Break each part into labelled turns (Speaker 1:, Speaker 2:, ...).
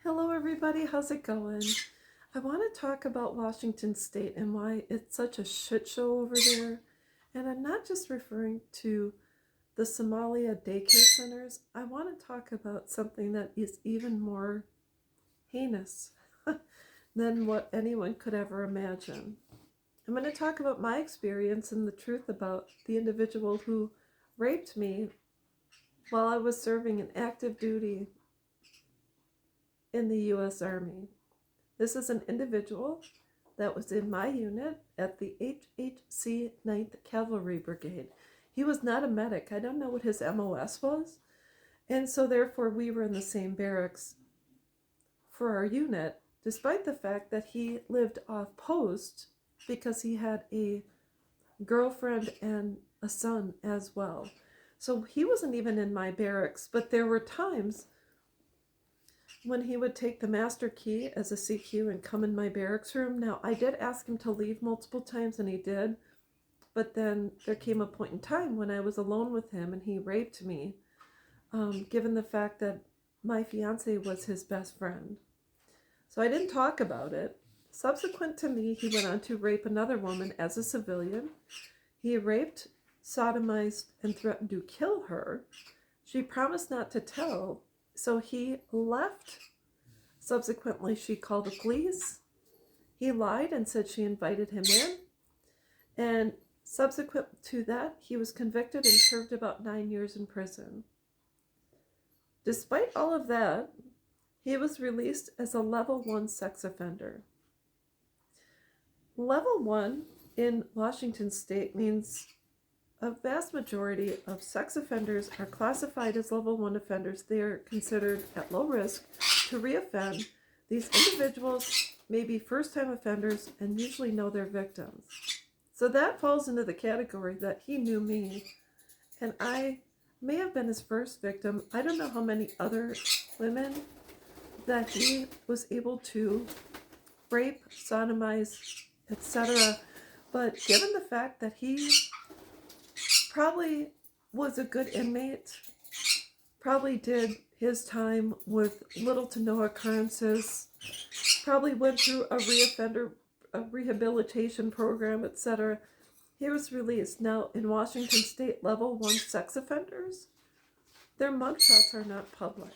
Speaker 1: Hello, everybody. How's it going? I want to talk about Washington State and why it's such a shit show over there. And I'm not just referring to the Somalia daycare centers. I want to talk about something that is even more heinous than what anyone could ever imagine. I'm going to talk about my experience and the truth about the individual who raped me while I was serving an active duty in the U.S. Army. This is an individual that was in my unit at the HHC 9th Cavalry Brigade. He was not a medic. I don't know what his MOS was. And so therefore we were in the same barracks for our unit, despite the fact that he lived off post because he had a girlfriend and a son as well. So he wasn't even in my barracks, but there were times when he would take the master key as a CQ and come in my barracks room. Now, I did ask him to leave multiple times, and he did. But then there came a point in time when I was alone with him, and he raped me, given the fact that my fiance was his best friend. So I didn't talk about it. Subsequent to me, he went on to rape another woman as a civilian. He raped, sodomized, and threatened to kill her. She promised not to tell, so he left. Subsequently, she called the police. He lied and said she invited him in. And subsequent to that, he was convicted and served about 9 years in prison. Despite all of that, he was released as a level 1 sex offender. Level 1 in Washington State means a vast majority of sex offenders are classified as level 1 offenders. They are considered at low risk to reoffend. These individuals may be first-time offenders and usually know their victims. So that falls into the category that he knew me, and I may have been his first victim. I don't know how many other women that he was able to rape, sodomize, etc. But given the fact that he probably was a good inmate, probably did his time with little to no occurrences, probably went through a rehabilitation program, etc. He was released. Now, in Washington State, level 1 sex offenders, their mugshots are not public.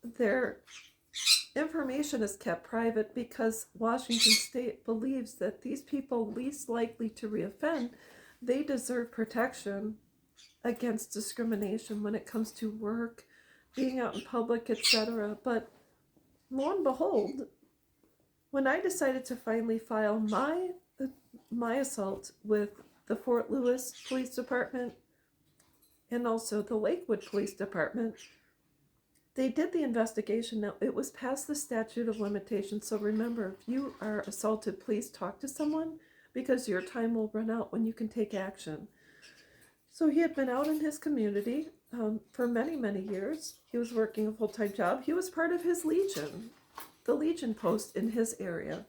Speaker 1: Their information is kept private because Washington State believes that these people least likely to reoffend, they deserve protection against discrimination when it comes to work, being out in public, etc. But lo and behold, when I decided to finally file my assault with the Fort Lewis Police Department and also the Lakewood Police Department, they did the investigation. Now, it was past the statute of limitations, so remember, if you are assaulted, please talk to someone because your time will run out when you can take action. So he had been out in his community for many, many years. He was working a full-time job. He was part of his Legion, the Legion post in his area.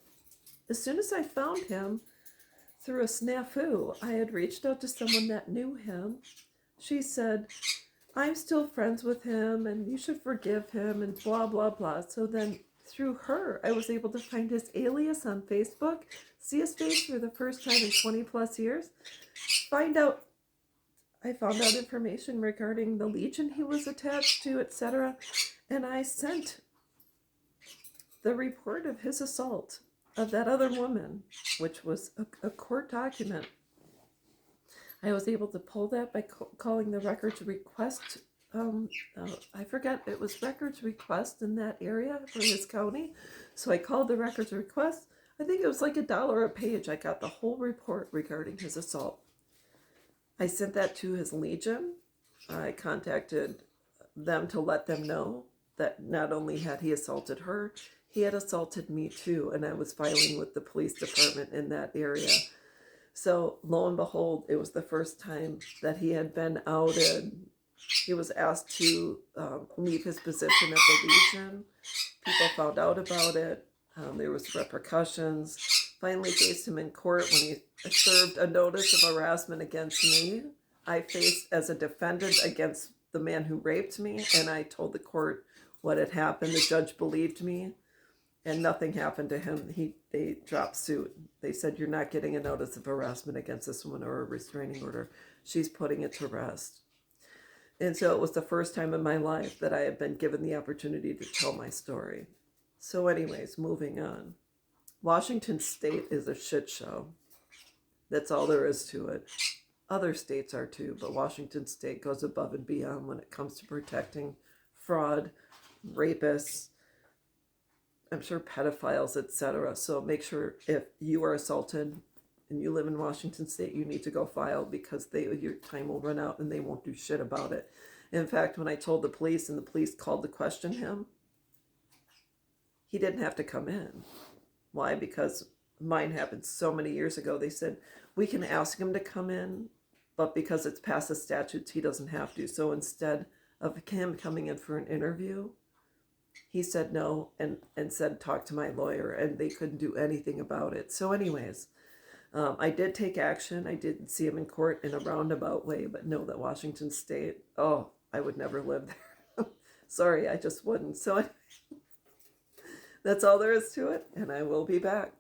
Speaker 1: As soon as I found him through a snafu, I had reached out to someone that knew him. She said, I'm still friends with him and you should forgive him and blah, blah, blah. So then through her, I was able to find his alias on Facebook, see his face for the first time in 20 plus years, I found out information regarding the Legion he was attached to, etc. And I sent the report of his assault of that other woman, which was a court document. I was able to pull that by calling the records request. I forget, it was records request in that area for his county. So I called the records request. I think it was like $1 a page. I got the whole report regarding his assault. I sent that to his Legion. I contacted them to let them know that not only had he assaulted her, he had assaulted me too, and I was filing with the police department in that area. So lo and behold, it was the first time that he had been outed. He was asked to leave his position at the Legion. People found out about it. There was repercussions. Finally faced him in court when he served a notice of harassment against me. I faced as a defendant against the man who raped me, and I told the court what had happened. The judge believed me, and nothing happened to him. They dropped suit. They said, you're not getting a notice of harassment against this woman or a restraining order. She's putting it to rest. And so it was the first time in my life that I had been given the opportunity to tell my story. So anyways, moving on. Washington State is a shit show. That's all there is to it. Other states are too, but Washington State goes above and beyond when it comes to protecting fraud, rapists, I'm sure pedophiles, etc. So make sure if you are assaulted and you live in Washington State, you need to go file, because your time will run out and they won't do shit about it. In fact, when I told the police and the police called to question him, he didn't have to come in. Why? Because mine happened so many years ago. They said, we can ask him to come in, but because it's past the statutes, he doesn't have to. So instead of him coming in for an interview, he said no and said, talk to my lawyer, and they couldn't do anything about it. So anyways, I did take action. I did see him in court in a roundabout way, but know that Washington State, oh, I would never live there. Sorry, I just wouldn't. So that's all there is to it, and I will be back.